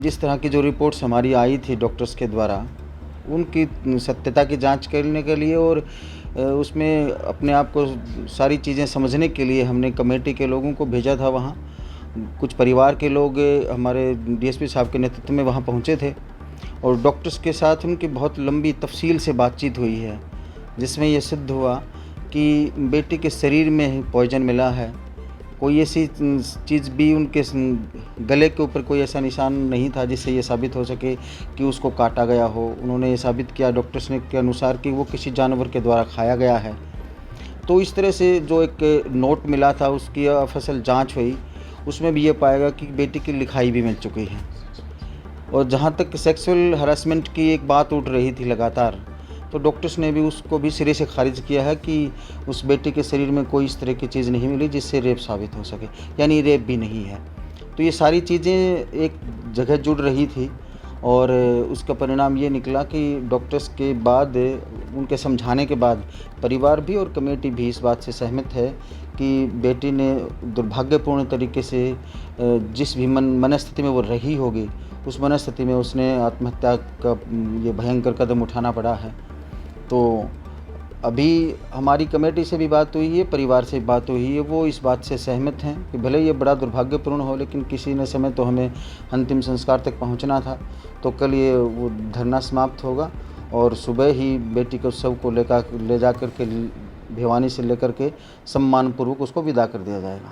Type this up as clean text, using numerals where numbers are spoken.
जिस तरह की जो रिपोर्ट्स हमारी आई थी डॉक्टर्स के द्वारा, उनकी सत्यता की जांच करने के लिए और उसमें अपने आप को सारी चीज़ें समझने के लिए हमने कमेटी के लोगों को भेजा था वहाँ। कुछ परिवार के लोग हमारे डीएसपी साहब के नेतृत्व में वहाँ पहुँचे थे और डॉक्टर्स के साथ उनकी बहुत लंबी तफसील से बातचीत हुई है, जिसमें ये सिद्ध हुआ कि बेटी के शरीर में पॉइज़न मिला है। कोई ऐसी चीज़ भी उनके गले के ऊपर कोई ऐसा निशान नहीं था जिससे ये साबित हो सके कि उसको काटा गया हो। उन्होंने ये साबित किया डॉक्टर्स ने के अनुसार कि वो किसी जानवर के द्वारा खाया गया है। तो इस तरह से जो एक नोट मिला था उसकी फसल जांच हुई, उसमें भी ये पाएगा कि बेटी की लिखाई भी मिल चुकी है। और जहाँ तक सेक्सुअल हरासमेंट की एक बात उठ रही थी लगातार, तो डॉक्टर्स ने भी उसको भी सिरे से खारिज किया है कि उस बेटी के शरीर में कोई इस तरह की चीज़ नहीं मिली जिससे रेप साबित हो सके, यानी रेप भी नहीं है। तो ये सारी चीज़ें एक जगह जुड़ रही थी और उसका परिणाम ये निकला कि डॉक्टर्स के बाद उनके समझाने के बाद परिवार भी और कमेटी भी इस बात से सहमत है कि बेटी ने दुर्भाग्यपूर्ण तरीके से जिस भी मनस्थिति में वो रही होगी, उस मनस्थिति में उसने आत्महत्या का ये भयंकर कदम उठाना पड़ा है। तो अभी हमारी कमेटी से भी बात हुई है, परिवार से बात हुई है, वो इस बात से सहमत हैं कि भले ये बड़ा दुर्भाग्यपूर्ण हो, लेकिन किसी न समय तो हमें अंतिम संस्कार तक पहुंचना था। तो कल ये वो धरना समाप्त होगा और सुबह ही बेटी को शव को ले जा कर के भिवानी से लेकर के सम्मानपूर्वक उसको विदा कर दिया जाएगा।